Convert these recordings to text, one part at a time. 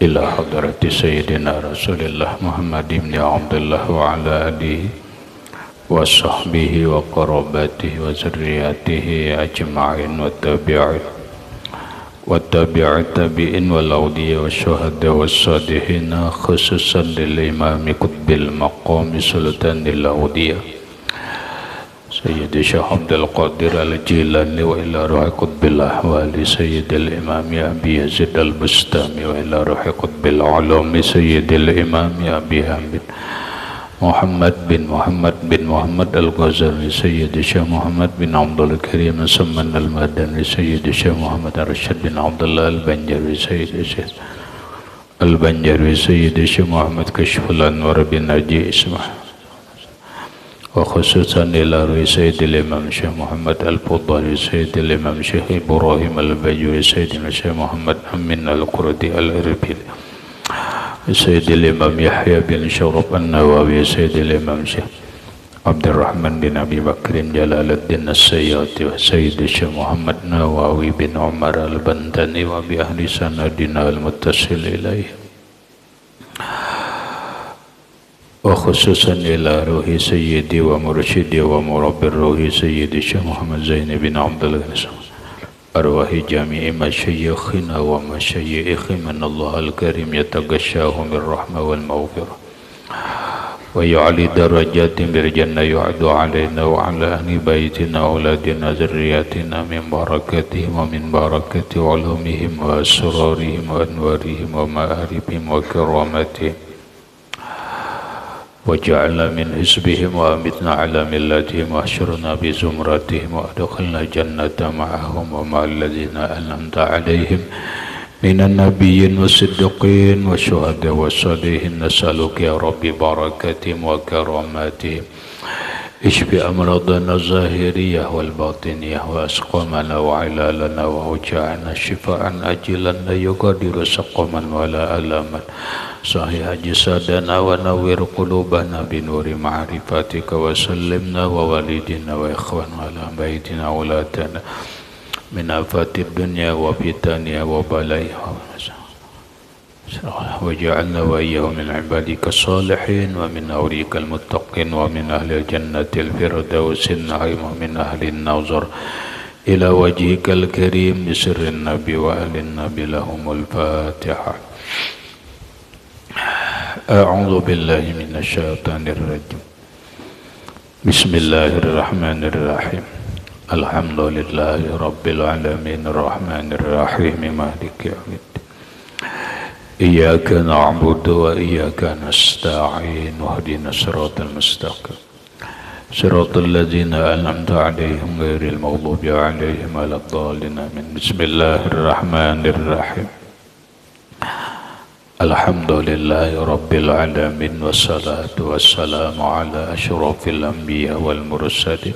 ila hadrati sayyidina Rasulillah Muhammad ibn Abdullah wa ala alihi wa sahbihi wa qarabatihi wa zurriyatihi ajma'in wa tabi'in wa tabi'in wal awliya wa syuhada wa salihina khususan lil imami qutbil maqami sultanil awliya Sayyidi Syekh Abdul Qadir Al-Jilani wa ila ruhi qutbil ahwali Sayyidil imami Abi Yazid Al-Bustami wa ila ruhi qutbil ulumi Sayyidil imami Abi Hamid Muhammad bin Muhammad Al-Ghazali Sayyidi Syekh Muhammad bin Abdul Karim Samman Al-Madani Sayyidi Syekh Muhammad Arsyad bin Abdullah Al-Banjari Sayyidi Syekh Al-Banjari Sayyidi Syekh Muhammad Kashful Anwar bin Naji Ismail wa khususan ila ruhi Sayyidil Imam Syekh Muhammad Al-Fudhali Sayyidil Imam Syekh Ibrahim Al-Bajuri Sayyidil Syekh Muhammad Amin Al-Qurdi Al-Irbil Sayyidil Imam Yahya bin Syaraf An-Nawawi Sayyidil Imam Syekh Abdurrahman bin Abi Bakrin Jalaluddin As-Sayyati wa Sayyidil Syekh Muhammad Nawawi bin Umar Al-Bantani wa bi ahli sanadina al-muttasil ilaih wa khususan ila ruhi sayyidi wa mursyidi wa murabbir ruhi sayyidi Syekh Muhammad Zaini bin Abdul Ghani arwahi jami'i masyayikhina wa masyayikhi man Allah al-karim yatagassyahum birrahmah wal maghfirah wa ya'li darajatin bil jannah yu'adu alaina wa ala ahli baitina auladina zurriyatina min barakatihim wa min barakati ulumihim wa asrarihim wa anwarihim wa ma'aribihim wa karamatihim وجعل من حزبهم وأمتنا على ملتهم واحشرنا بزمرتهم وأدخلنا الجنة معهم ومع الذين أنعمت عليهم من النبيين والصديقين والشهداء والصالحين نسألك يا ربي بركاتهم وكراماتهم اشف أمراضنا الظاهرية والباطنية وأسقامنا وعلالنا وأوجاعنا شفاء أجلا لا يغادر سقما ولا ألاما صحيح جسدنا ونور قلوبنا بنور معرفتك وسلمنا ووالدنا وإخواننا على بيتنا أولادنا من آفات الدنيا وفتنها وبلائها وجعلنا وإياهم من عبادك الصالحين ومن أولياءك المتقين ومن أهل الجنة الفردوس النعيم ومن أهل النظر إلى وجهك الكريم بسر النبي وأهل النبي لهم الفاتحة أعوذ بالله من الشيطان الرجيم بسم الله الرحمن الرحيم الحمد لله رب العالمين الرحمن الرحيم مالك يوم الدين إياك نعبد وإياك نستعين واهدنا الصراط المستقيم صراط الذين أنعمت عليهم غير المغضوب عليهم ولا الضالين آمين بسم الله الرحمن الرحيم الحمد لله رب العالمين والصلاة والسلام على أشرف الأنبياء والمرسلين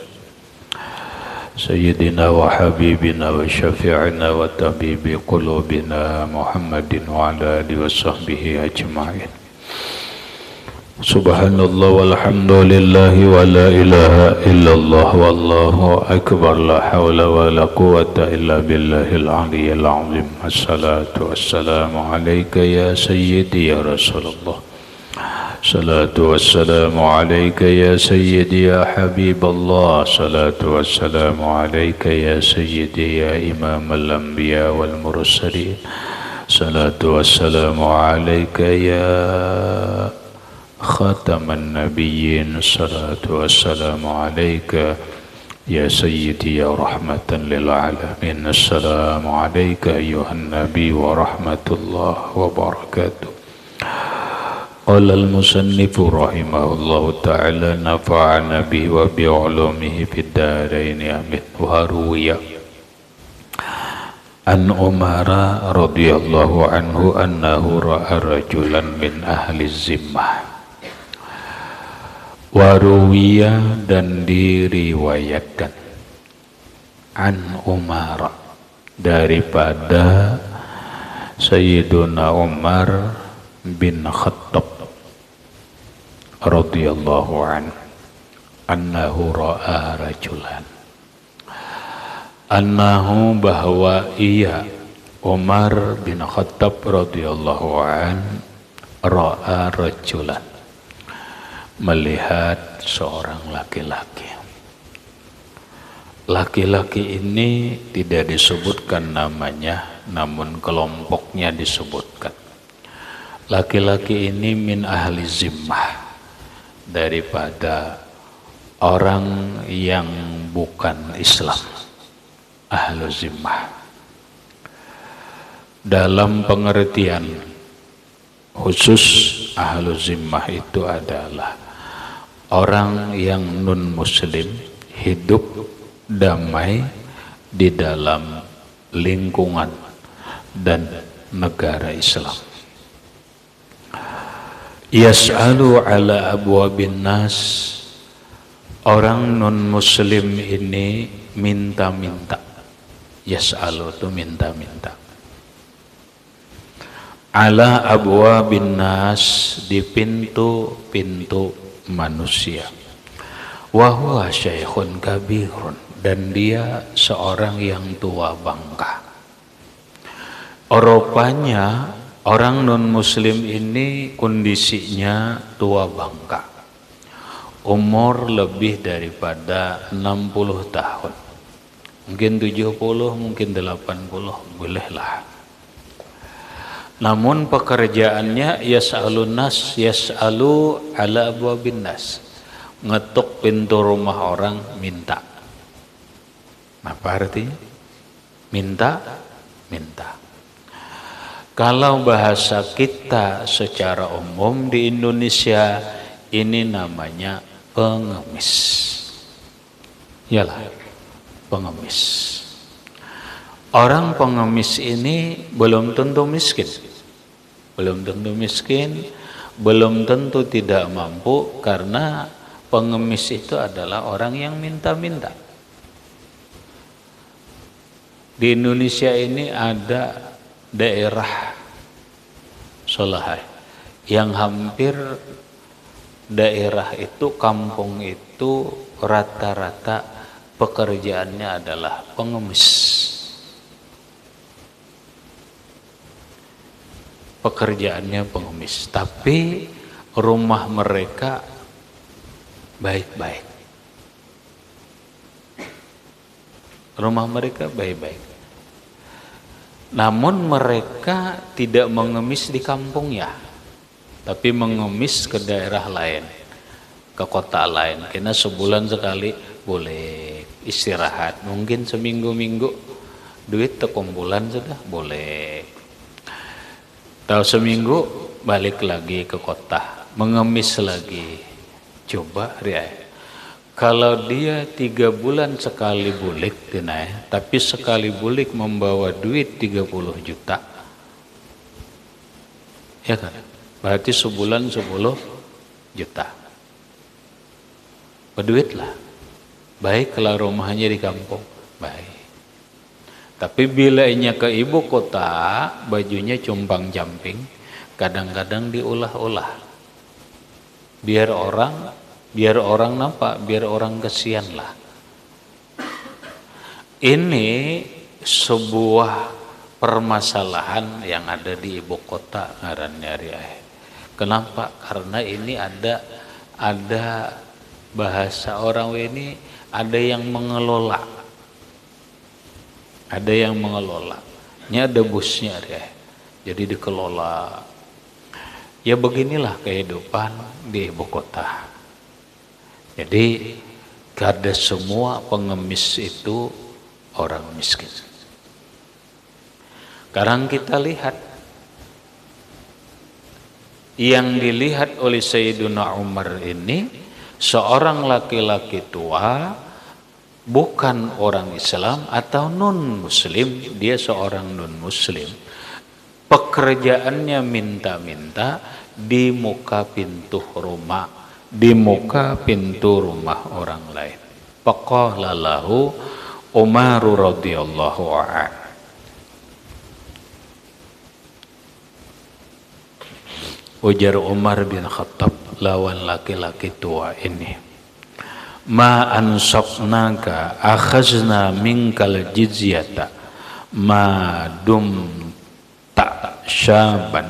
سيدنا وحبيبنا وشفيعنا وطبيب قلوبنا محمد وعلى آله وصحبه أجمعين سبحان الله والحمد لله ولا إله إلا الله والله أكبر لا حول ولا قوة إلا بالله العلي العظيم الصلاة والسلام عليك يا سيدي يا رسول الله الصلاة والسلام عليك يا سيدي يا حبيب الله الصلاة والسلام عليك يا سيدي يا إمام الأنبياء والمرسلين الصلاة والسلام عليك يا خاتم النبيين الصلاة والسلام عليك يا سيدي يا رحمة للعالمين السلام عليك أيها النبي ورحمة الله وبركاته قال المصنف رحمه الله تعالى نفعنا به وبعلومه في الدارين آمين وروي عن عمر رضي الله عنه أنه رأى رجلا من أهل الذمة waruwiya dan diriwayatkan an Umar daripada Sayyiduna Umar bin Khattab radhiyallahu anhu annahu ra'a rajulan annahu bahwa ia Umar bin Khattab radhiyallahu an ra'a rajulan, melihat seorang laki-laki. Laki-laki ini tidak disebutkan namanya, namun kelompoknya disebutkan. Laki-laki ini min ahli zimmah, daripada orang yang bukan Islam, ahlu zimmah. Dalam pengertian khusus, ahlu zimmah itu adalah orang yang non muslim hidup damai di dalam lingkungan dan negara Islam. Yas'alu ala abwabin nas, orang non muslim ini minta-minta. Yas'alu itu minta-minta. Ala abwabin nas, di pintu-pintu manusia. Wa huwa syaikhun kabirun, dan dia seorang yang tua bangka. Rupanya orang non muslim ini kondisinya tua bangka, umur lebih daripada 60 tahun, mungkin 70, mungkin 80, bolehlah. Namun pekerjaannya yas'alun nas, yas'alu ala abwabin nas, ngetuk pintu rumah orang minta. Apa artinya? Minta. Kalau bahasa kita secara umum di Indonesia ini namanya pengemis. Yalah, pengemis. Orang pengemis ini belum tentu miskin. Belum tentu tidak mampu, karena pengemis itu adalah orang yang minta-minta. Di Indonesia ini ada daerah Solahai yang hampir daerah itu, kampung itu rata-rata pekerjaannya adalah pengemis. Pekerjaannya pengemis, tapi rumah mereka baik-baik. Rumah mereka baik-baik. Namun mereka tidak mengemis di kampungnya, tapi mengemis ke daerah lain, ke kota lain. Karena sebulan sekali boleh istirahat, mungkin seminggu-minggu duit terkumpulan sudah boleh. Tahu seminggu balik lagi ke kota, mengemis lagi. Coba Ria, kalau dia 3 bulan sekali bulik, tapi sekali bulik membawa duit 30 juta, ya kan? Berarti sebulan 10 juta. Berduit lah. Baik kalau rumahnya di kampung, baik. Tapi bila inya ke ibu kota, bajunya cumpang camping, kadang-kadang diolah-olah. Biar orang nampak, biar orang kesian lah. Ini sebuah permasalahan yang ada di ibu kota ngarannya Riah. Kenapa? Karena ini ada bahasa orang ini, ada yang mengelola. Ada yang mengelola. Ini ada busnya Riah. Jadi dikelola. Ya beginilah kehidupan di ibu kota. Jadi kada semua pengemis itu orang miskin. Sekarang kita lihat yang dilihat oleh Sayyiduna Umar ini seorang laki-laki tua, bukan orang Islam atau non muslim, dia seorang non muslim. Pekerjaannya minta-minta di muka pintu rumah, di muka pintu rumah orang lain. Faqala lahu Umar radhiyallahu anhu, ujar Umar bin Khattab lawan laki-laki tua ini, ma ansabnaka akhazna minkal jizyata madum tak syaban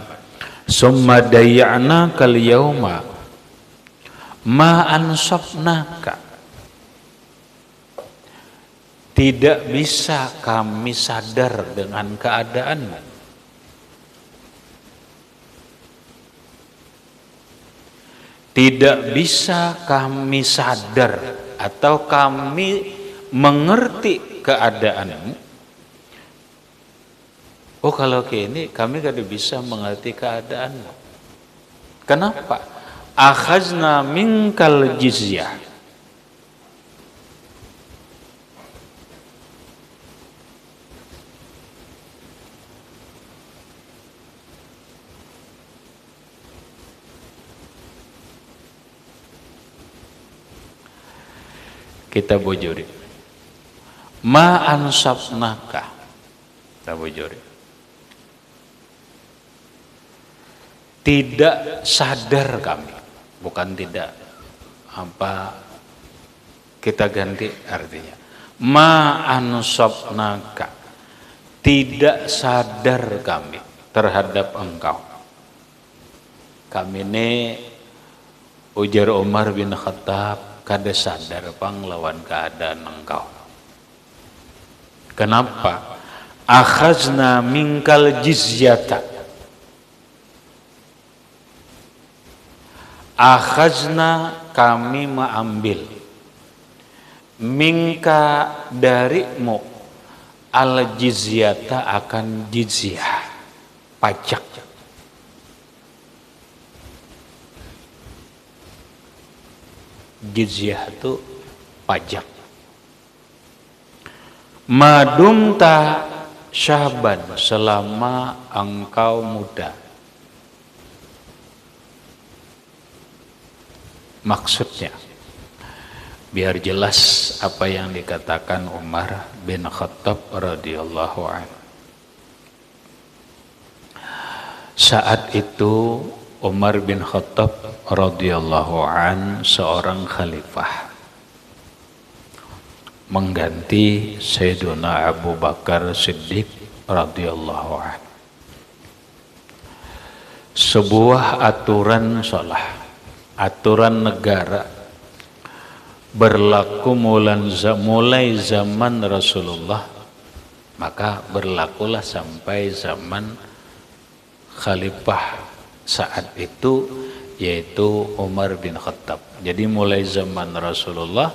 summa dayana kal yauma ma ansabnaka. Tidak bisa kami sadar dengan keadaanmu. Tidak bisa kami sadar atau kami mengerti keadaanmu. Oh, kalau kayak ini kami gak bisa mengerti keadaanmu. Kenapa? Akhazna minkal jizyah. Kita bojori. Ma ansabnaka. Kita bojori. Tidak sadar kami. Bukan tidak. Apa kita ganti artinya. Ma ansabnaka. Tidak sadar kami terhadap engkau. Kami ini ujar Umar bin Khattab kada sadar panglawan keadaan engkau. Kenapa? Akhazna minkal jizyata. Akhazna kami mengambil minka darimu al jizyata akan jizyah pajak. Jizyah itu pajak. Madumta syaban selama engkau muda. Maksudnya biar jelas apa yang dikatakan Umar bin Khattab radhiyallahu anhu. Saat itu Umar bin Khattab radhiyallahu an seorang khalifah mengganti Sayyiduna Abu Bakar Siddiq radhiyallahu an. Sebuah aturan salah, aturan negara berlaku mulai zaman Rasulullah, maka berlakulah sampai zaman khalifah saat itu, yaitu Umar bin Khattab. Jadi mulai zaman Rasulullah,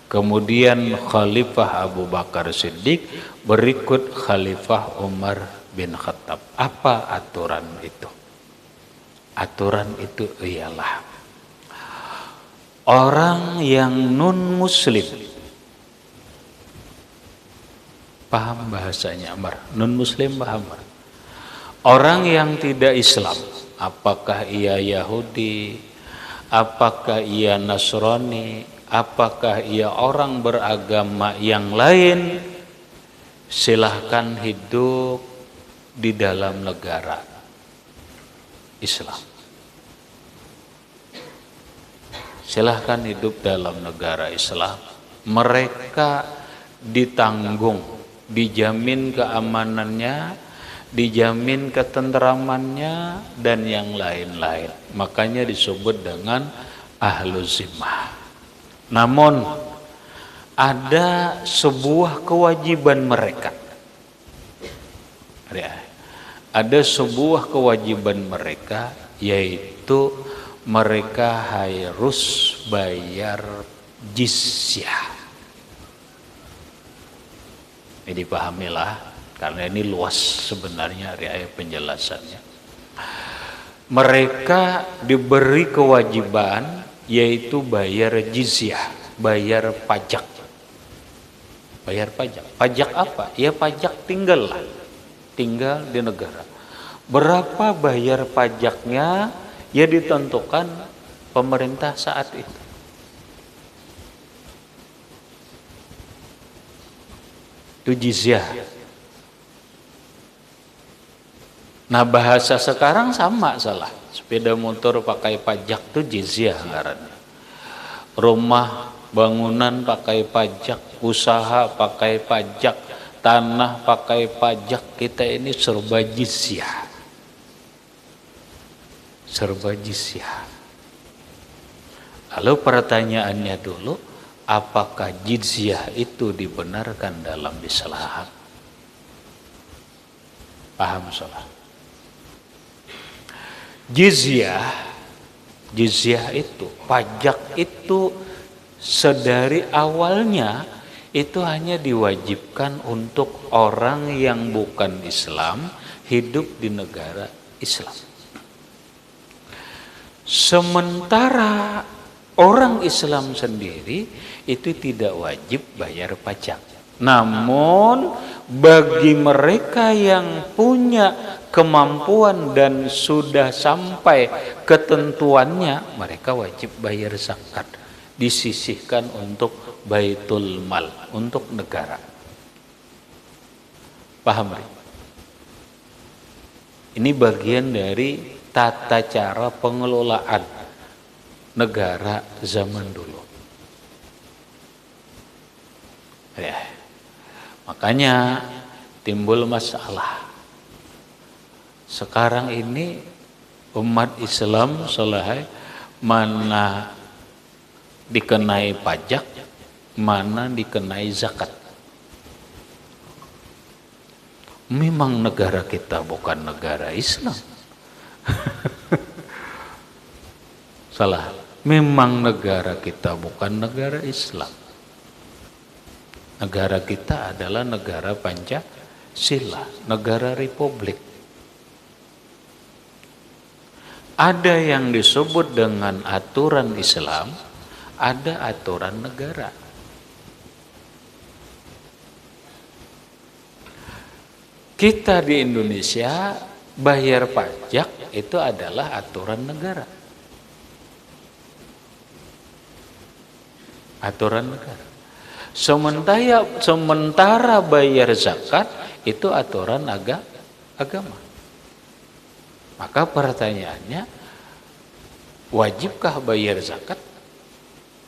kemudian Khalifah Abu Bakar Siddiq, berikut Khalifah Umar bin Khattab. Apa aturan itu? Aturan itu ialah orang yang non muslim, paham bahasanya Umar? Non muslim paham? Orang yang tidak Islam, apakah ia Yahudi, apakah ia Nasrani, apakah ia orang beragama yang lain, silahkan hidup di dalam negara Islam. Silahkan hidup dalam negara Islam. Mereka ditanggung, dijamin keamanannya, dijamin ketentramannya, dan yang lain-lain. Makanya disebut dengan ahlu zimmah. Namun ada sebuah kewajiban mereka. Ada sebuah kewajiban mereka, yaitu mereka harus bayar jizyah. Ini dipahamilah, karena ini luas sebenarnya riayat penjelasannya. Mereka diberi kewajiban yaitu bayar jizyah, bayar pajak. Bayar pajak. Pajak apa? Ya pajak tinggal di negara. Berapa bayar pajaknya ya ditentukan pemerintah saat itu. Itu jizyah. Nah, bahasa sekarang sama salah. Sepeda motor pakai pajak tuh jizyah ngarannya. Rumah bangunan pakai pajak, usaha pakai pajak, tanah pakai pajak, kita ini serba jizyah. Serba jizyah. Lalu pertanyaannya dulu, apakah jizyah itu dibenarkan dalam Islam? Paham salah? Jizyah itu, pajak itu sedari awalnya itu hanya diwajibkan untuk orang yang bukan Islam hidup di negara Islam. Sementara orang Islam sendiri itu tidak wajib bayar pajak. Namun bagi mereka yang punya kemampuan dan sudah sampai ketentuannya, mereka wajib bayar zakat, disisihkan untuk baitul mal, untuk negara. Paham? Ini bagian dari tata cara pengelolaan negara zaman dulu. Ya. Makanya timbul masalah. Sekarang ini umat Islam selahai mana dikenai pajak, mana dikenai zakat. Memang negara kita bukan negara Islam. Salah. Memang negara kita bukan negara Islam. Negara kita adalah negara Pancasila, negara republik. Ada yang disebut dengan aturan Islam, ada aturan negara. Kita di Indonesia bayar pajak itu adalah aturan negara. Aturan negara. Sementara bayar zakat itu aturan agama. Maka pertanyaannya, wajibkah bayar zakat?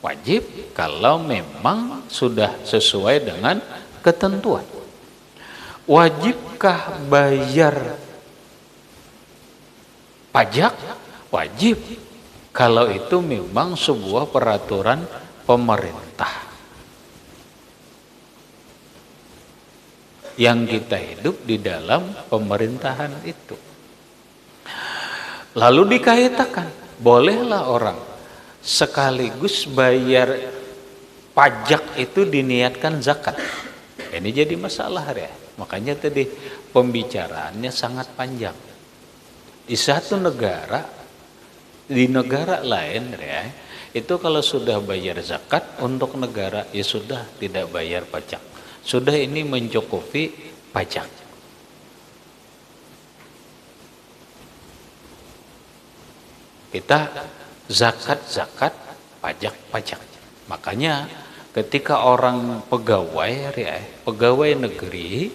Wajib kalau memang sudah sesuai dengan ketentuan. Wajibkah bayar pajak? Wajib kalau itu memang sebuah peraturan pemerintah. Yang kita hidup di dalam pemerintahan itu. Lalu dikaitakan, bolehlah orang sekaligus bayar pajak itu diniatkan zakat. Ini jadi masalah ya. Makanya tadi pembicaraannya sangat panjang. Di satu negara, di negara lain ya, itu kalau sudah bayar zakat untuk negara, ya sudah tidak bayar pajak. Sudah ini mencukupi pajak. Kita zakat, pajak. Makanya ketika orang pegawai negeri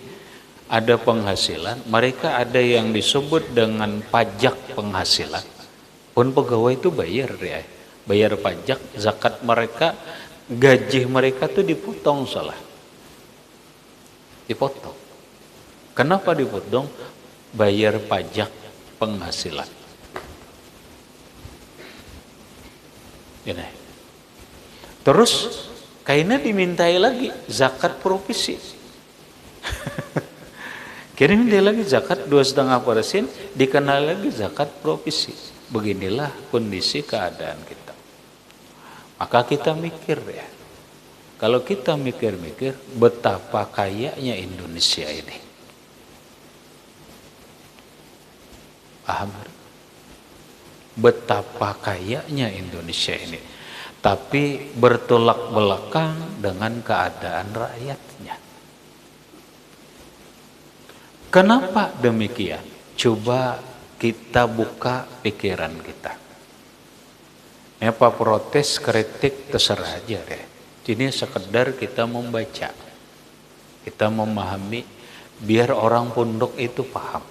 ada penghasilan, mereka ada yang disebut dengan pajak penghasilan. Pun pegawai itu bayar pajak, zakat mereka, gaji mereka tuh dipotong salah. Dipotong. Kenapa dipotong? Bayar pajak penghasilan. Ini. Terus kainnya dimintai lagi zakat provinsi. Kirim dia lagi zakat 2,5%, dikenal lagi zakat provinsi. Beginilah kondisi keadaan kita. Maka kita mikir ya. Kalau kita mikir-mikir betapa kayanya Indonesia ini. Paham? Betapa kayanya Indonesia ini. Tapi bertolak belakang dengan keadaan rakyatnya. Kenapa demikian? Coba kita buka pikiran kita. Apa protes, kritik, terserah aja deh. Ini sekedar kita membaca, kita memahami, biar orang pondok itu paham,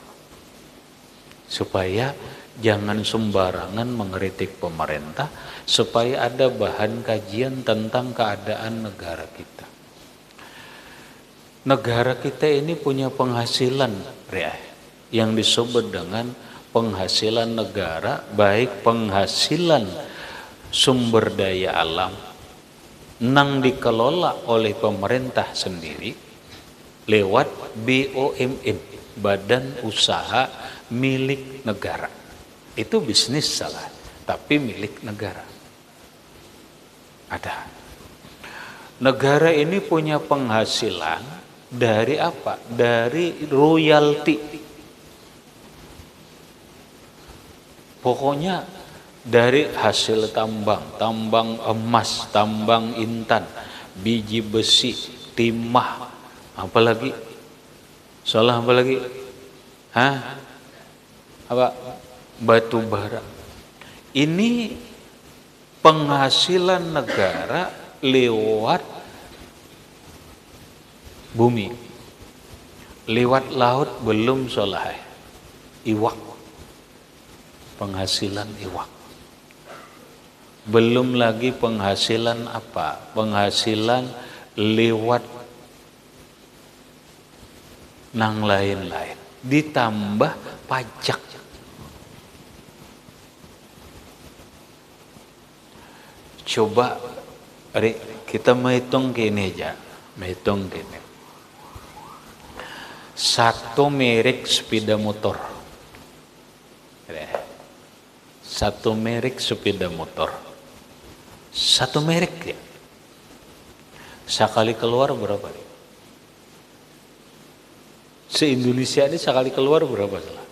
supaya jangan sembarangan mengkritik pemerintah, supaya ada bahan kajian tentang keadaan negara kita. Negara kita ini punya penghasilan yang disebut dengan penghasilan negara, baik penghasilan sumber daya alam nang dikelola oleh pemerintah sendiri lewat BUMN, badan usaha milik negara. Itu bisnis salah, tapi milik negara. Ada. Negara ini punya penghasilan dari apa? Dari royalti. Pokoknya dari hasil tambang emas, tambang intan, biji besi, timah, apalagi? Salah apalagi? Hah? Apa? Batu bara. Ini penghasilan negara lewat bumi, lewat laut belum soleh, iwak, penghasilan iwak, belum lagi penghasilan apa? Penghasilan lewat nang lain-lain, ditambah pajak. Coba, kita menghitung gini aja, menghitung gini. Satu merek sepeda motor, satu merek sepeda motor, satu merek ya, sekali keluar berapa nih? Se-Indonesia ini sekali keluar berapa salah?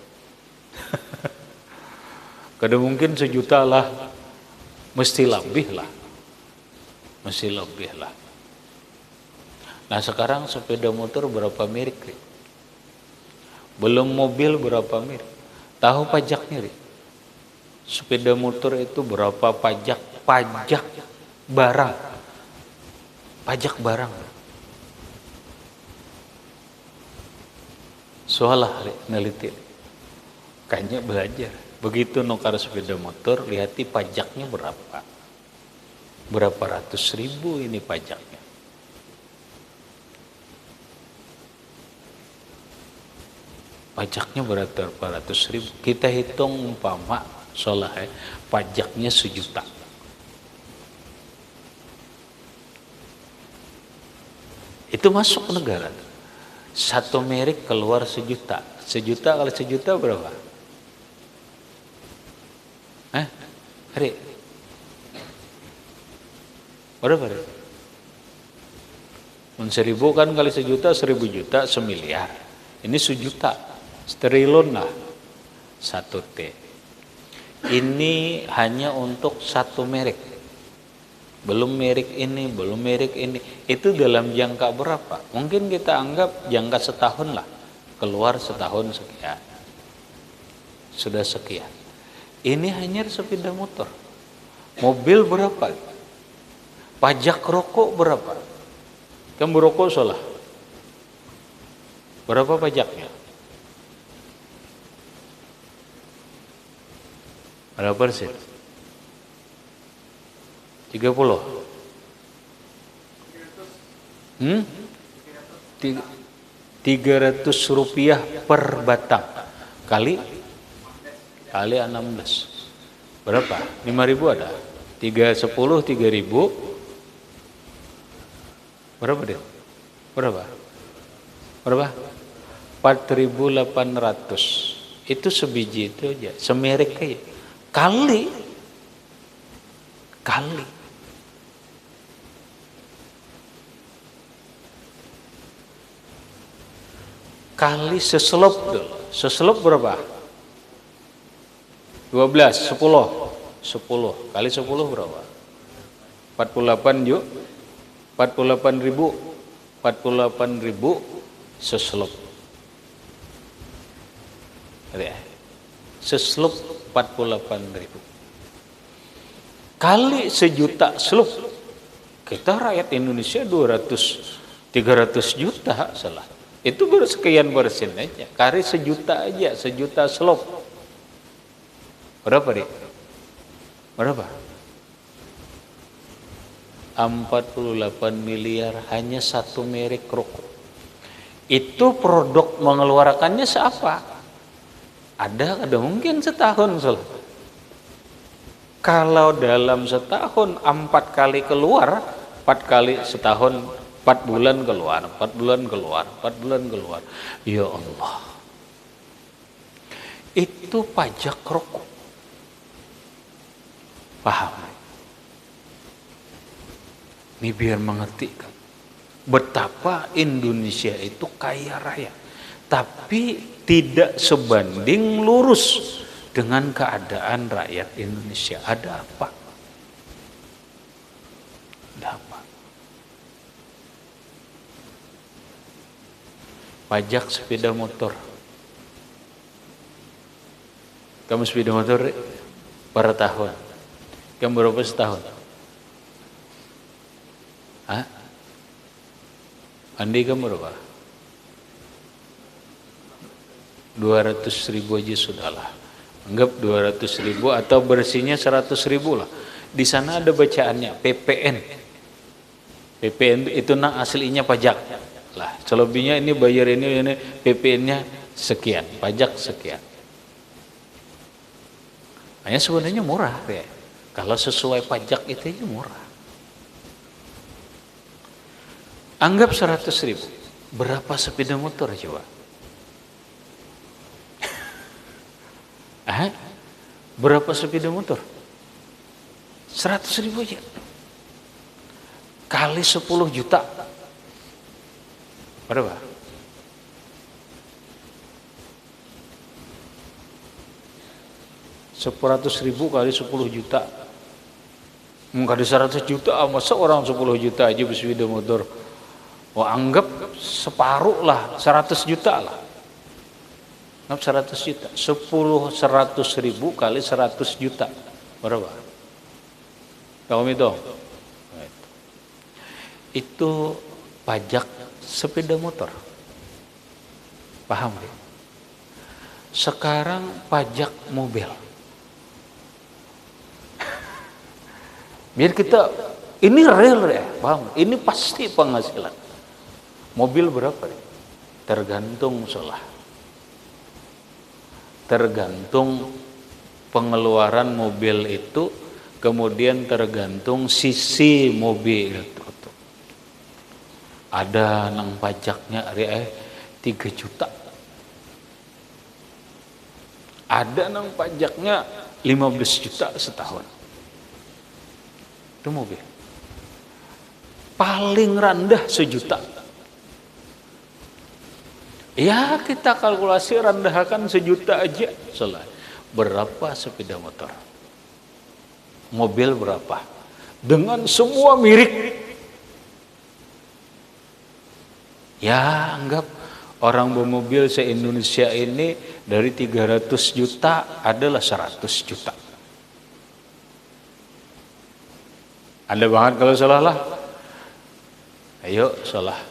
Kadang mungkin 1 juta lah, mesti lebih lah, mesti lebih lah. Nah sekarang sepeda motor berapa merek nih? Belum mobil berapa mir? Tahu pajaknya nih? Sepeda motor itu berapa pajak? Pajak barang. Pajak barang. Soalah neliti. Kayaknya belajar. Begitu nukar sepeda motor, lihati pajaknya berapa? Berapa ratus ribu ini pajaknya. Pajaknya berapa ratus ribu. Kita hitung umpama pajaknya 1 juta. Itu masuk negara. Satu merek keluar 1 juta. 1 juta kali 1 juta berapa? Hari? Berapa? 1.000 kan kali 1 juta, 1.000 juta, 1 miliar. Ini 1 juta. Triliun lah, 1 T. Ini hanya untuk satu merek, belum merek ini, belum merek ini. Itu dalam jangka berapa? Mungkin kita anggap jangka setahun lah, keluar setahun sekian, sudah sekian. Ini hanya sepeda motor. Mobil berapa? Pajak rokok berapa? Kan berokok salah. Berapa pajaknya? Berapa persen? 30. 300 rupiah per batang kali 16. Berapa? 5.000 ada? 310, 3.000. Berapa deh? Berapa? 4.800. Itu sebiji itu aja, semerek aja. Kali seselop dulu. Seselop berapa? 12, 10 kali 10 berapa? 48 yuk. 48.000 seselop. Seselop 48.000 kali 1 juta selop. Kita rakyat Indonesia 300 juta salah. Itu baru sekian persen aja. Kali 1 juta aja, 1 juta selop. Berapa deh? Berapa? 48 miliar hanya satu merek rokok. Itu produk mengeluarkannya seapa? Ada mungkin setahun. Kalau dalam setahun 4 kali keluar, 4 kali setahun, 4 bulan keluar, 4 bulan keluar, 4 bulan keluar. Ya Allah. Itu pajak rokok. Paham? Ini biar mengerti kan. Betapa Indonesia itu kaya raya. Tapi tidak sebanding lurus dengan keadaan rakyat Indonesia. Ada apa? Ada apa? Pajak sepeda motor. Kamu sepeda motor per tahun. Kamu berapa setahun? Hah? Andi kamu berapa? 200.000 aja sudahlah. Anggap 200.000 atau bersihnya 100.000 lah. Di sana ada bacaannya PPN. PPN itu aslinya pajak lah. Selebihnya ini bayar ini PPN-nya sekian, pajak sekian. Hanya sebenarnya murah ya. Kalau sesuai pajak itu murah. Anggap 100.000. Berapa sepeda motor coba? Berapa sepeda motor? 100.000 aja. Kali 10 juta. Berapa? $100.000 kali 10 juta. Kali 100 juta, masa orang 10 juta aja bersepeda motor. Anggap separuh lah, 100 juta lah. Anggap 100 juta. 100.000 kali 100 juta. Berapa? Kamu hitung. Itu pajak sepeda motor. Paham ya? Sekarang pajak mobil. Biar kita, ini real ya, paham? Ini pasti penghasilan. Mobil berapa ya? Tergantung tergantung pengeluaran mobil itu, kemudian tergantung sisi mobil itu. Ada nang pajaknya 3 juta. Ada nang pajaknya 15 juta setahun. Itu mobil. Paling rendah 1 juta. Ya kita kalkulasi rendahkan 1 juta aja. Berapa sepeda motor? Mobil berapa? Dengan semua mirip. Ya anggap orang bermobil se-Indonesia ini dari 300 juta adalah 100 juta. Ada banget kalau salah lah. Ayo salah.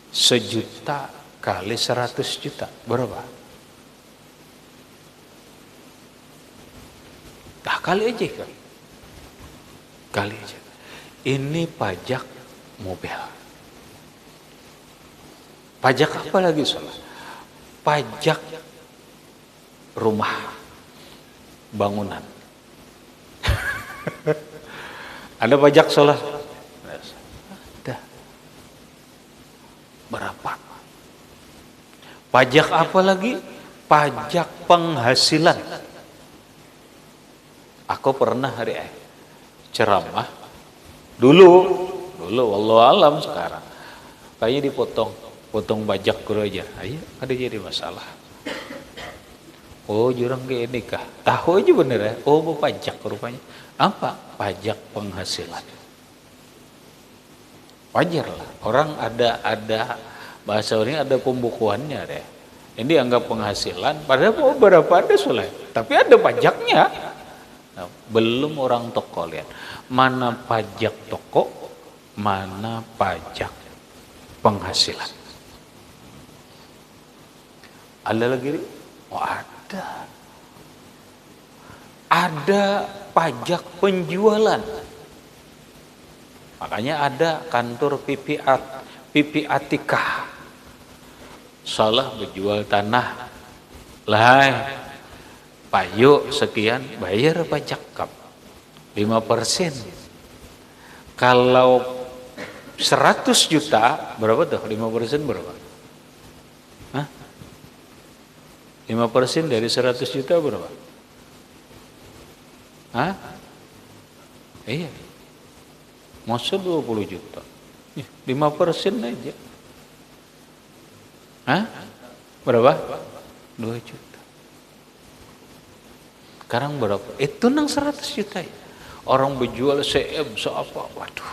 1 juta kali 100 juta. Berapa? Kali aja kan. Kali aja. Ini pajak mobil. Pajak apa lagi salah? Pajak rumah, bangunan. Ada pajak salah? Ada. Berapa? Pajak apa lagi? Pajak penghasilan. Aku pernah ceramah dulu wallahu alam, sekarang kayaknya potong pajak guru aja. Ayo, ada jadi masalah. Oh, jurang kayak ini kah? Tahu aja bener ya. Oh, mau pajak rupanya. Apa? Pajak penghasilan. Wajar lah. Orang ada bahasa ini ada pembukuannya deh. Ini anggap penghasilan. Padahal berapa ada soleh. Tapi ada pajaknya. Nah, belum orang toko lihat. Mana pajak toko, mana pajak penghasilan. Ada lagi? Oh ada. Ada pajak penjualan. Makanya ada kantor PPATK. salah berjual tanah lah, payu sekian, bayar pajak kap 5%. Kalau 100 juta berapa tuh 5% berapa? Hah? 5% dari 100 juta berapa? Hah? Iya. Masa 20 juta? 5% aja. Hah? Berapa? 2 juta. Sekarang berapa? Itu nang 100 juta ya. Orang berjual CM seapa, waduh.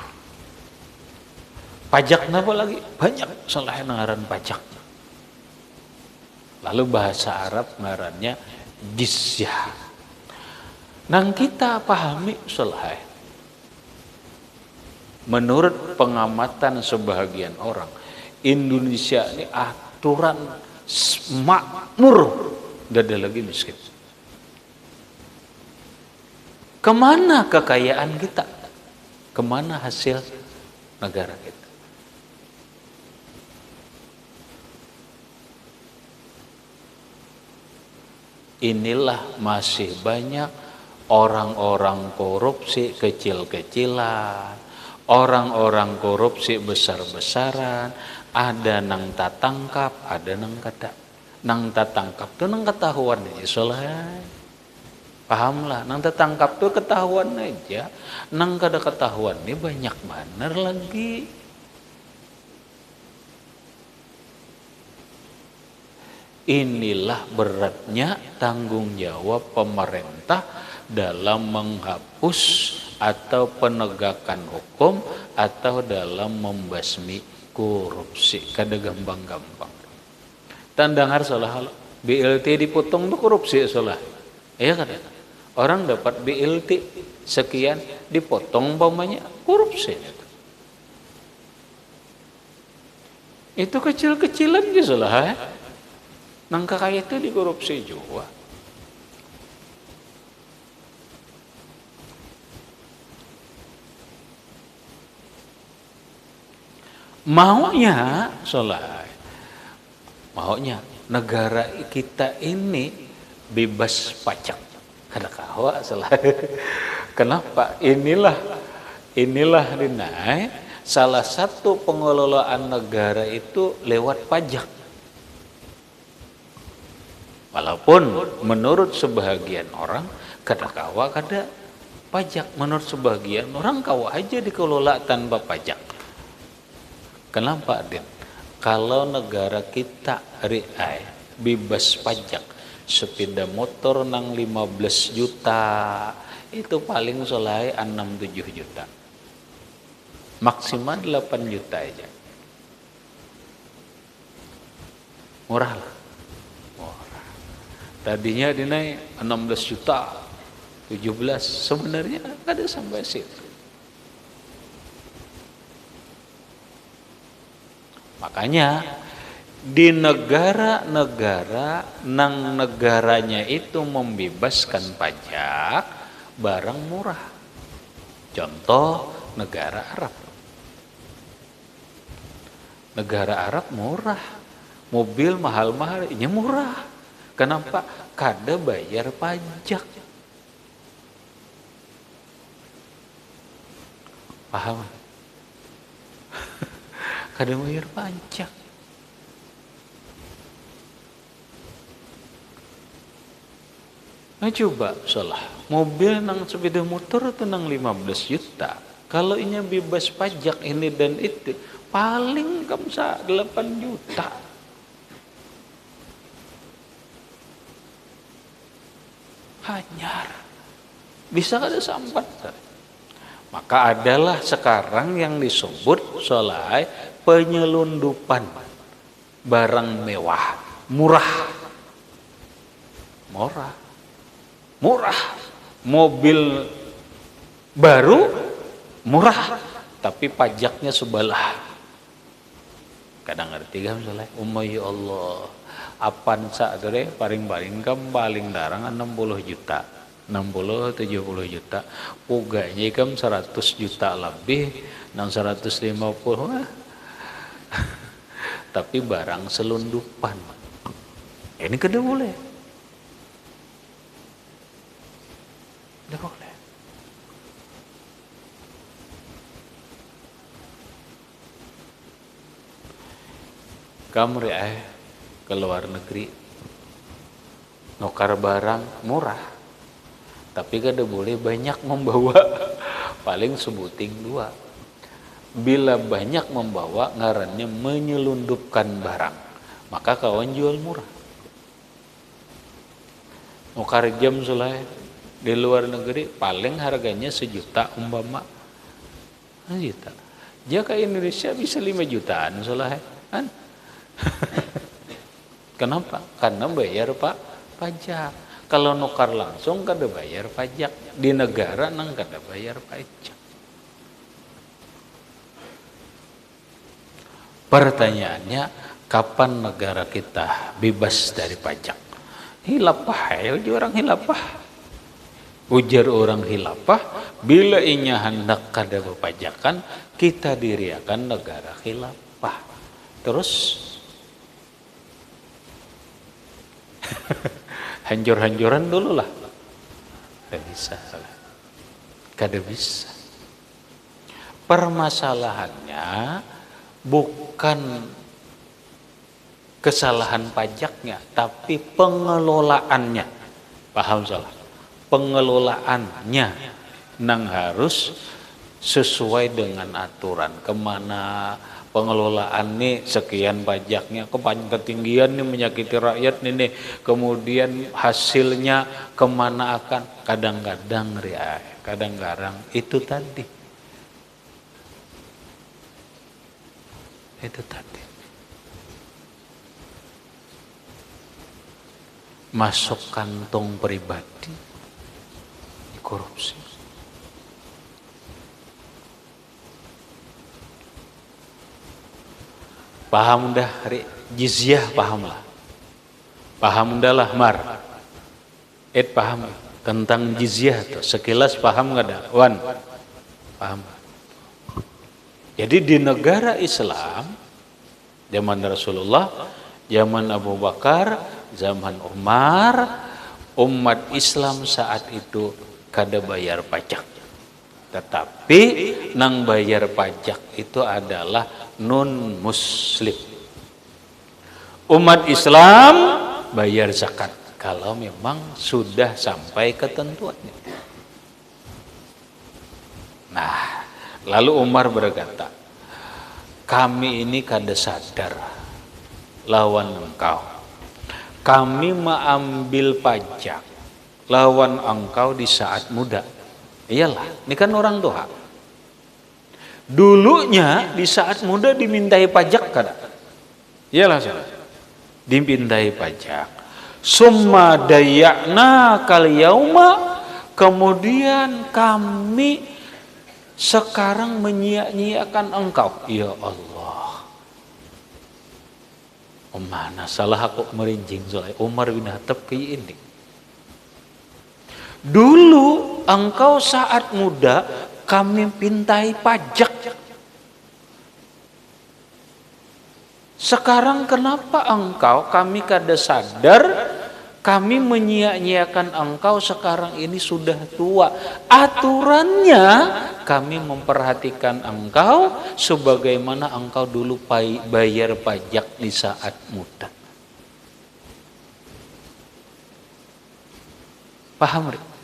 Pajak apa lagi? Banyak selain ngaran pajak. Lalu bahasa Arab ngarannya jizyah. Nang kita pahami selain. Menurut pengamatan sebahagian orang, Indonesia ini aturan makmur, tidak ada lagi miskin. Kemana kekayaan kita? Kemana hasil negara kita? Inilah masih banyak orang-orang korupsi kecil-kecilan, orang-orang korupsi besar-besaran, ada nang tatangkap, ada nang kata. Nang tatangkap tuh nang ketahuan aja soalnya. Pahamlah, nang tatangkap tuh ketahuan aja, nang kada ketahuan ini banyak bener lagi. Inilah beratnya tanggung jawab pemerintah dalam menghapus atau penegakan hukum atau dalam membasmi korupsi. Kada gampang-gampang. Tandangar salah BLT dipotong tuh korupsi salah. Iya kada? Orang dapat BLT sekian dipotong umpamanya korupsi. Itu kecil-kecilan gitu salah. Nang kakak itu dikorupsi juga. Maunya soleh, maunya negara kita ini bebas pajak. Kada kahwa salah. Kenapa? Inilah dinai salah satu pengelolaan negara itu lewat pajak. Walaupun menurut sebahagian orang kada kawa kada pajak, menurut sebahagian orang kawa aja dikelola tanpa pajak. Kenapa, Din? Kalau negara kita riai bebas pajak, sepeda motor nang 15 juta itu paling solai 6-7 juta. Maksimal 8 juta aja. Murah lah. Tadinya dinaik 16 juta, 17, sebenarnya ada sampai situ. Makanya di negara-negara nang negaranya itu membebaskan pajak barang murah. Contoh negara Arab. Negara Arab murah. Mobil mahal-mahal, ini murah. Kenapa? Kada bayar pajak. Paham? Kada bayar pajak. Nah coba salah. Mobil nang sepeda motor itu nang 15 juta. Kalau ini bebas pajak ini dan itu, paling kamsa 8 juta. Hanyar bisa kada sampat. Maka adalah sekarang yang disebut solai penyelundupan barang mewah murah mobil baru murah tapi pajaknya sebelah. Kadang ngerti kan solai ya Allah apan saat itu paling kam paling darang 60 juta 60-70 juta puganya kam 100 juta lebih 650 tapi barang selundupan. Ini kada boleh. Kada boleh. Kamu ke luar negeri nukar barang murah, tapi kada boleh banyak membawa. Paling sebuting 2. Bila banyak membawa, ngarannya menyelundupkan barang, maka kawan jual murah. Nukar jam sulai di luar negeri paling harganya 1 juta umpama. 1 juta. Jika Indonesia bisa 5 jutaan sulai kan? Kenapa? Karena bayar pajak. Kalau nukar langsung kada bayar pajak. Di negara nang kada bayar pajak. Pertanyaannya, kapan negara kita bebas dari pajak? Hilafah, orang hilafah. Ujar orang hilafah, bila inya hendak kada berpajakan, kita diriakan negara khilafah. Terus hancur-hancuran dulu lah. Kada bisa. Kada bisa. Permasalahannya bukan kesalahan pajaknya, tapi pengelolaannya. Paham salah? Pengelolaannya nang harus sesuai dengan aturan. Kemana pengelolaan nih, sekian pajaknya, ketinggian nih menyakiti rakyat nih. Kemudian hasilnya kemana akan? Kadang-kadang itu tadi. Itu tadi. Masuk kantong pribadi, korupsi. Paham dah jizyah, paham lah. Paham dah lah mar. Paham tentang jizyah tuh. Sekilas paham nggak dah? Wan, paham. Jadi di negara Islam, zaman Rasulullah, zaman Abu Bakar, zaman Umar, umat Islam saat itu kada bayar pajak. Tetapi nang bayar pajak itu adalah non muslim. Umat Islam bayar zakat kalau memang sudah sampai ketentuannya. Nah, lalu Umar berkata, kami ini kada sadar lawan engkau. Kami mengambil pajak lawan engkau di saat muda. Iyalah, ini kan orang tua. Dulunya di saat muda dimintai pajak kada? Iyalah, dimintai pajak. Summa dayakna kal yauma, kemudian kami sekarang menyia-nyiakan engkau. Ya Allah, mana salah aku merinjing soalnya Umar bin Khattab kayak ini. Dulu engkau saat muda kami pintai pajak. Sekarang kenapa engkau kami kada sadar, kami menyia-nyiakan engkau sekarang ini sudah tua. Aturannya kami memperhatikan engkau sebagaimana engkau dulu bayar pajak di saat muda. Paham, Rik?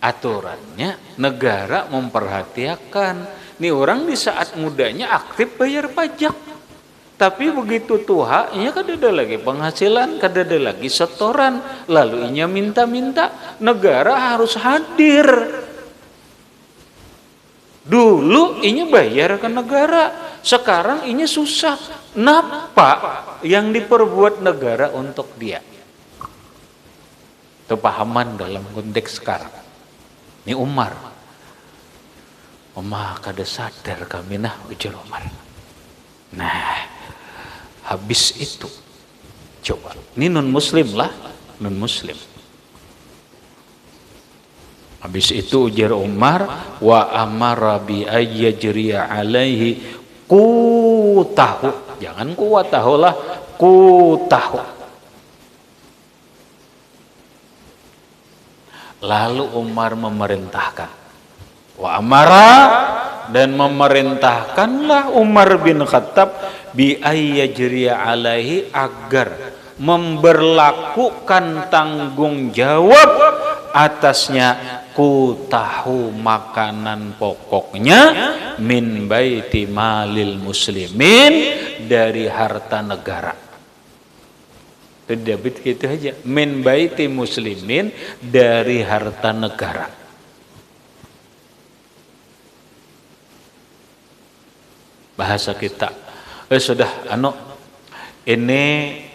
Aturannya negara memperhatikan nih orang di saat mudanya aktif bayar pajak, tapi begitu tua nya kada ada lagi penghasilan, kada ada lagi setoran, lalu inya minta-minta, negara harus hadir. Dulu inya bayar ke negara, sekarang inya susah. Napa yang diperbuat negara untuk dia? Itu pahaman dalam konteks sekarang. Ini Umar kada sadar kami nah, ujar Umar. Nah, habis itu coba, ini non muslim lah, non muslim. Habis itu ujar Umar, wa amara bi ayyajriya alaihi qutahu. Jangan kuwatahu lah, qutahu. Lalu Umar memerintahkan, wa amara, dan memerintahkanlah Umar bin Khattab bi ayyajriya alaihi, agar memberlakukan tanggung jawab atasnya kutahu, makanan pokoknya, min baiti malil muslimin, dari harta negara. Tidak begitu aja, min baiti muslimin, dari harta negara. Bahasa kita sudah ini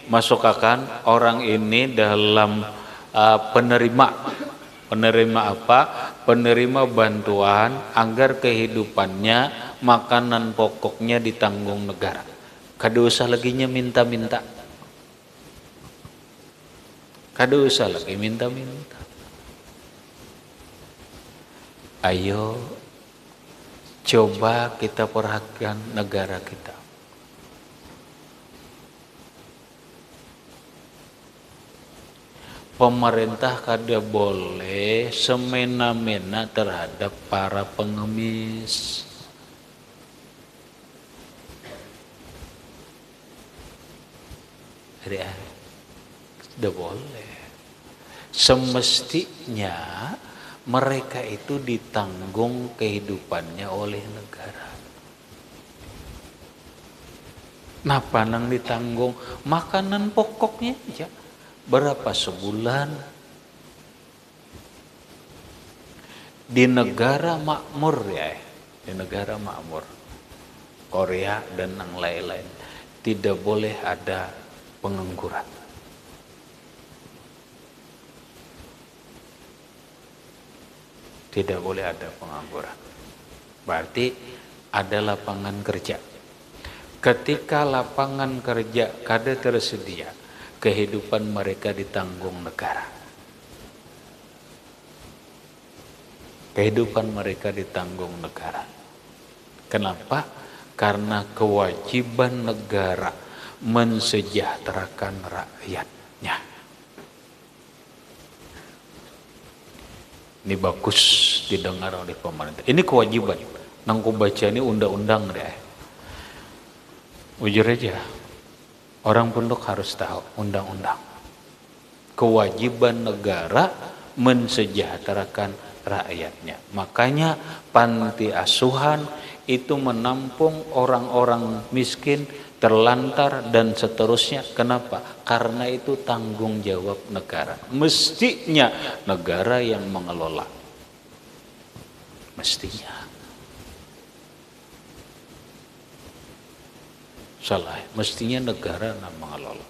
masukkan orang ini dalam penerima apa? Penerima bantuan agar kehidupannya, makanan pokoknya ditanggung negara. Kada usah laginya minta-minta. Kada usah lagi minta-minta. Ayo coba kita perhatikan negara kita. Pemerintah kada boleh semena-mena terhadap para pengemis. Tidak boleh. Semestinya mereka itu ditanggung kehidupannya oleh negara. Napa nang ditanggung? Makanan pokoknya aja. Berapa sebulan? Di negara makmur ya, di negara makmur Korea dan yang lain-lain tidak boleh ada pengangguran. Tidak boleh ada pengangguran. Berarti ada lapangan kerja. Ketika lapangan kerja kada tersedia, kehidupan mereka ditanggung negara. Kehidupan mereka ditanggung negara. Kenapa? Karena kewajiban negara mensejahterakan rakyatnya. Ini bagus didengar oleh pemerintah. Ini kewajiban. Nang ku baca ini undang-undang deh. Ujur aja. Orang pondok harus tahu undang-undang. Kewajiban negara mensejahterakan rakyatnya. Makanya panti asuhan itu menampung orang-orang miskin, terlantar dan seterusnya. Kenapa? Karena itu tanggung jawab negara. Mestinya negara yang mengelola. Mestinya. Salah, mestinya negara yang mengelola.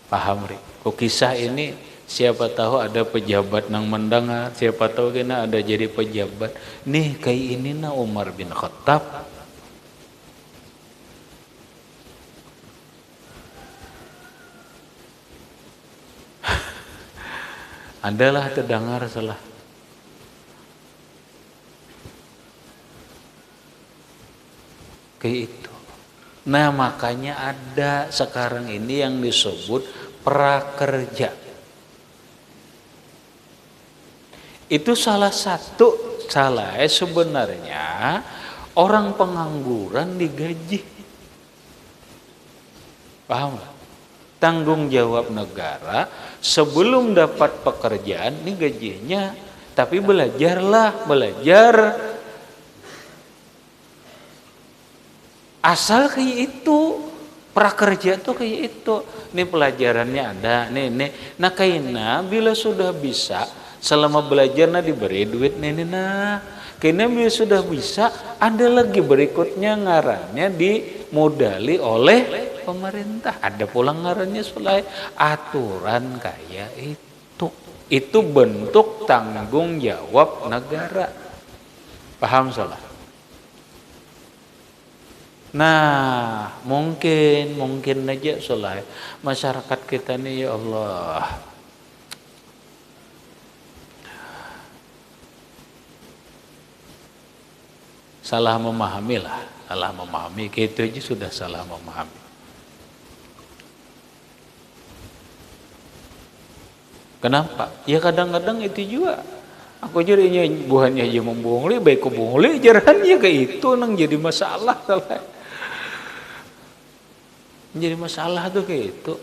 Paham, Rik? Kok kisah ini siapa tahu ada pejabat nang mendengar, siapa tahu kena ada jadi pejabat. Nih kayak ini na Umar bin Khattab. Adalah terdengar salah. Kayak itu. Nah makanya ada sekarang ini yang disebut prakerja. Itu salah satu sebenarnya orang pengangguran digaji. Paham gak? Tanggung jawab negara sebelum dapat pekerjaan ini gajinya. Tapi belajar. Asal kayak itu, prakerja tuh kayak itu. Ini pelajarannya ada, nih. Nah kayaknya bila sudah bisa, selama belajar diberi duit nih. Kayaknya bila sudah bisa, ada lagi berikutnya ngarannya dimodali oleh pemerintah. Ada pula ngarannya setelah aturan kayak itu. Itu bentuk tanggung jawab negara. Paham salah? Nah, mungkin aja soalnya masyarakat kita nih ya Allah. Salah memahami lah, salah memahami, gitu aja sudah salah memahami. Kenapa? Ya kadang-kadang itu juga. Aku jadinya buahnya aja membungli, baik kubungli, jarannya ke itu nang jadi masalah salah. Jadi masalah tuh kayak itu.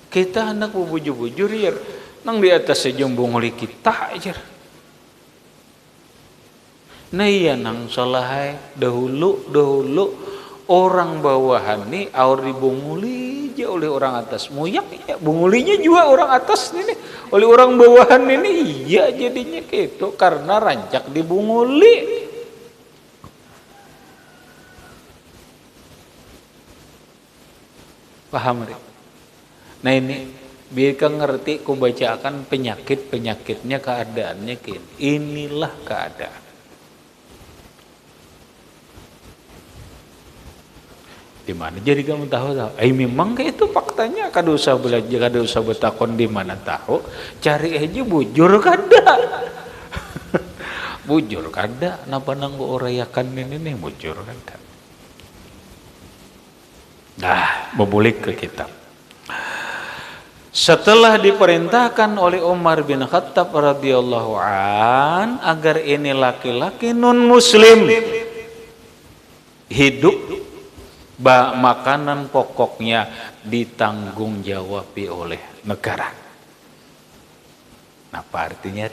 Kita hendak bubujur-bujur ya, nang di atas sejumbung li kita aja. Nah iya nang salahai dahulu orang bawahan nih aur dibunguli aja oleh orang atas. Muyak ya, bungulinya juga orang atas ini oleh orang bawahan ini iya jadinya gitu karena rancak dibunguli. Paham Rik? Nah ini biar kau ngerti ku bacakan penyakitnya keadaannya gini. Inilah keadaan. Di mana jadi kamu tahu? Memang kayak itu faktanya kada usah belajar, kada usah bertakon di mana tahu. Cari aja bujur kada. Bujur kada. Napa nanggo orayakan ini nih bujur kada. Nah, berbalik ke kitab. Setelah diperintahkan oleh Umar bin Khattab radhiyallahu an agar ini laki-laki non muslim hidup makanan pokoknya ditanggung jawabi oleh negara. Nah, apa artinya?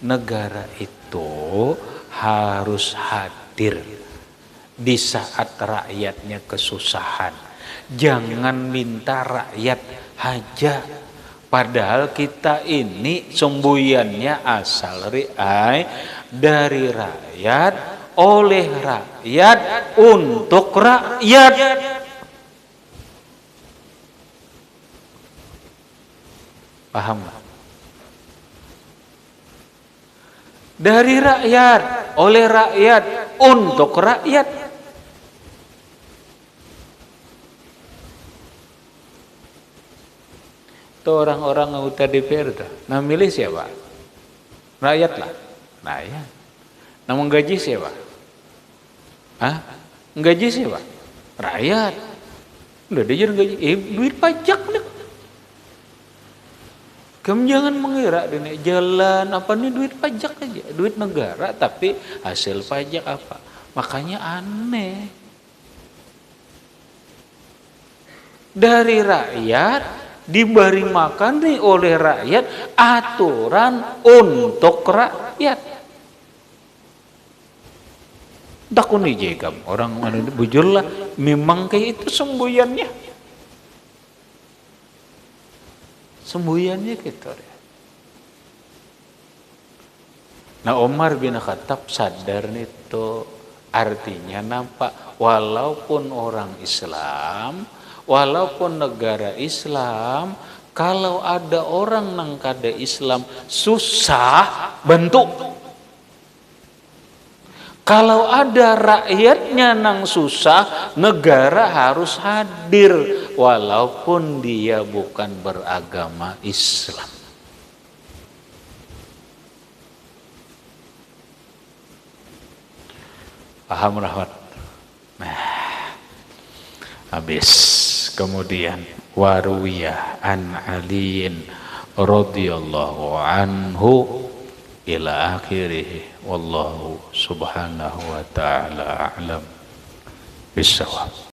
Negara itu harus hadir di saat rakyatnya kesusahan. Jangan minta rakyat haja. Padahal kita ini semboyannya asal dari rakyat, oleh rakyat, untuk rakyat. Paham gak? Dari rakyat, oleh rakyat, untuk rakyat. Itu orang-orang anggota DPR tuh. Nah milih siapa? Rakyat lah. Rakyat. Nah menggaji siapa? Menggaji siapa? Rakyat. Udah dia gaji. Duit pajak nih. Kamu jangan mengira deh jalan apa nih duit pajak aja. Duit negara tapi hasil pajak apa? Makanya aneh. Dari rakyat diberi makan nih oleh rakyat, aturan untuk rakyat. Takun ije kamu orang mana bujur lah, memang kayak itu semboyannya gitu. Nah Umar bin Khattab sadar itu artinya nampak walaupun orang Islam, walaupun negara Islam, kalau ada orang nang kada Islam susah bentuk. Kalau ada rakyatnya nang susah, negara harus hadir walaupun dia bukan beragama Islam. Paham rahmat? Nah, habis. Kemudian warwiyah an aliin radhiyallahu anhu ila akhirih wallahu subhanahu wa ta'ala a'lam bissawab.